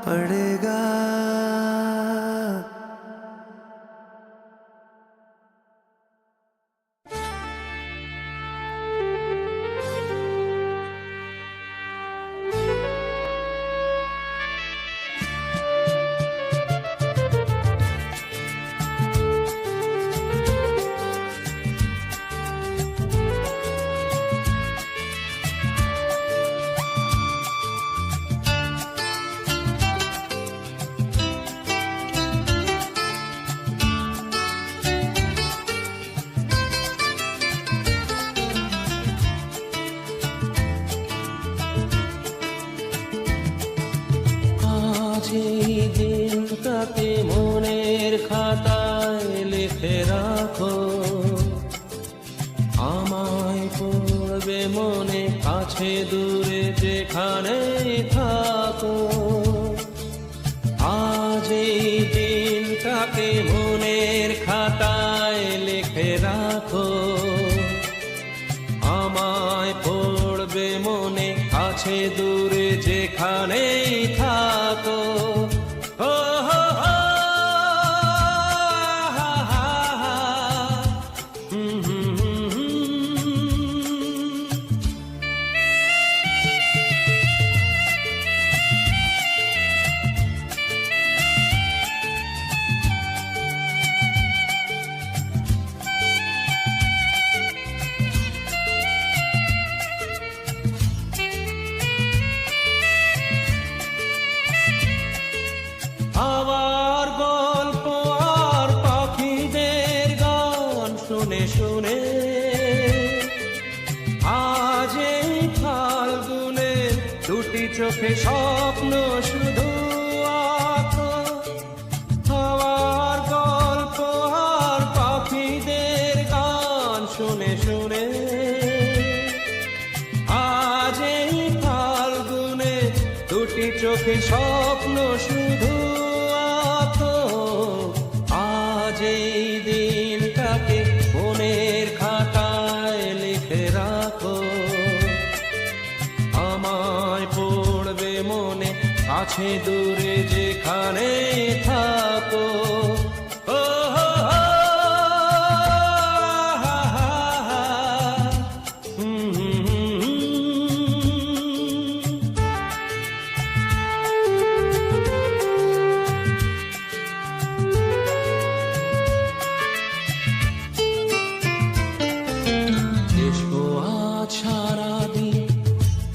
पड़ेगा। এই দিনটাকে মনের খাতায় লিখে রাখো, আমায় পড়বে মনে কাছে দূরে যেখানে থাকো। আজ এই দিনটাকে মনের খাতায় লিখে রাখো, আমায় পড়বে মনে কাছে দূরে যেখানেই থাকো। ও হো হো, হা হা হা, হুম হুম হুম হুম। আবার গল্প আর পাখিদের গান শুনে শুনে আজ এই ফাল্গুনে দুটি চোখে স্বপ্ন শুধু আঁকো। আবার গল্প আর পাখিদের গান শুনে শুনে আজ এই ফাল্গুনে দুটি চোখে স্বপ্ন শুধু আঁকো। আজ এই দিনটাকে মনের খাতায় লিখে রাখো, আমায় পড়বে মনে কাছে দূরে যেখানে থাকো। ও হো হো, হা হা হা, হুম হুম হুম হুম। এসো আজ সারাদিন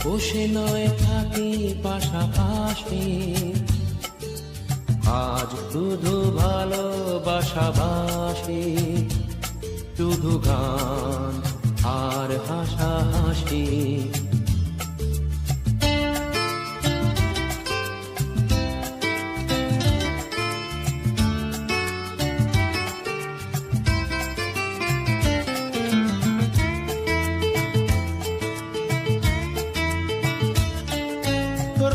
বসে নয় থাকি পাশাপাশি, আজ শুধু ভালোবাসাবাসি, শুধু গান আর হাসাহাসি।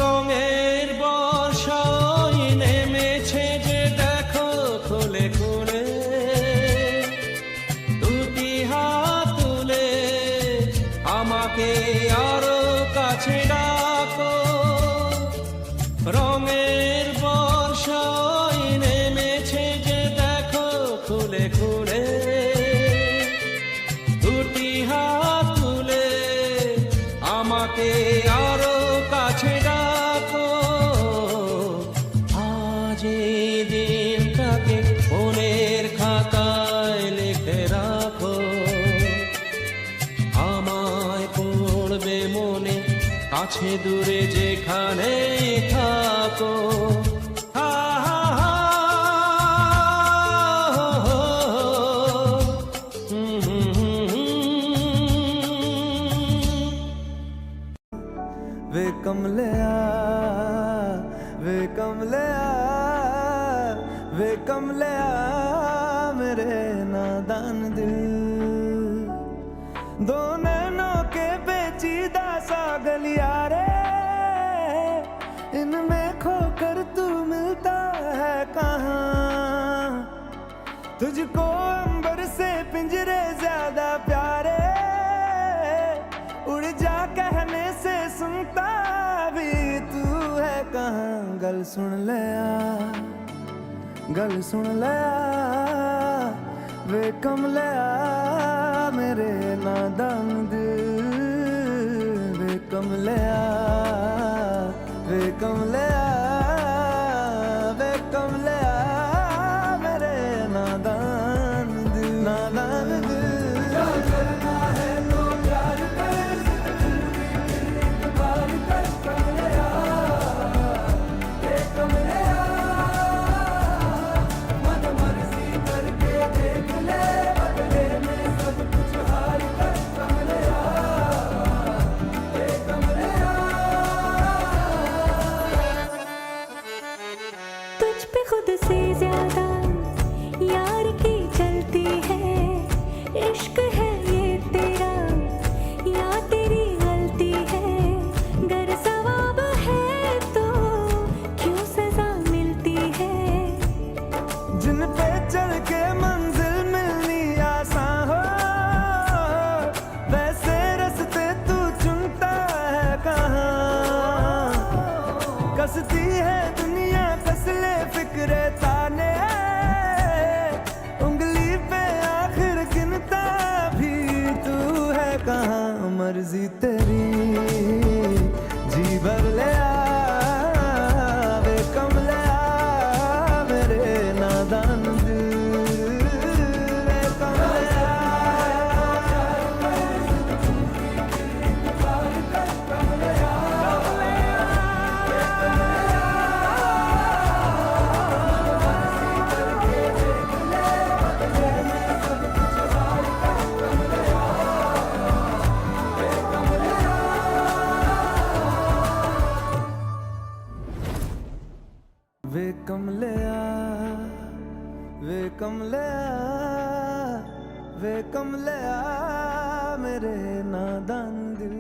রঙের বর্ষায় নেমেছে যে দেখো খুলে খুলে, দুটি হাত তুলে আমাকে আরো কাছে ডাকো। রঙের বর্ষায় নেমেছে যে দেখো খুলে খুলে, দুটি হাত তুলে আমাকে আরো কাছে ডাকো। আজ এই দিনটাকে মনের খাতায় লিখে রাখো, আমায় পড়বে মনে কাছে দূরে যেখানে থাকো। হা হা হা, হো হো হো, হুম হুম হুম হুম। वे कमलिया वे कमलिया वे कमलिया मेरे नादान दिल, दो नैनों के पेचीदा सा गलिया रे, इनमें खोकर तू मिलता है कहाँ। तुझको अंबर से पिंजरे ज्यादा प्यारे, उड़ जा कहने से सुनता भी तू है कहाँ। गल सुन लिया, गल सुन लिया वे कमलिया मेरे नादान दिल, वे कमलिया, वे कमलिया, वे कमलिया मेरे नादान दिल, नादान दिल। क्या करना है तो प्यार कर, एक बार कर कमलिया, वे कमलिया, मन मर्जी करके देख ले, बदले में सब कुछ हार कर कमलिया, वे कमलिया। तुझ पे खुद से ज्यादा यार की चलती है, इश्क है ये तेरा या तेरी गलती है, गर सवाब है तो क्यों सजा मिलती है। जिन पे चल के मंजिल मिलनी आसान हो, वैसे रास्ते तू चुनता है कहाँ। कसती है दुनिया कसले फिक्रे ताने, उंगली पे आखिर गिनता भी तू है कहाँ। मर्जी तेरी जी भर ले आ, वे कमलिया मेरे नादान दिल, वे कमलिया। वे कमलिया, वे कमलिया, वे कमलिया मेरे नादान दिल।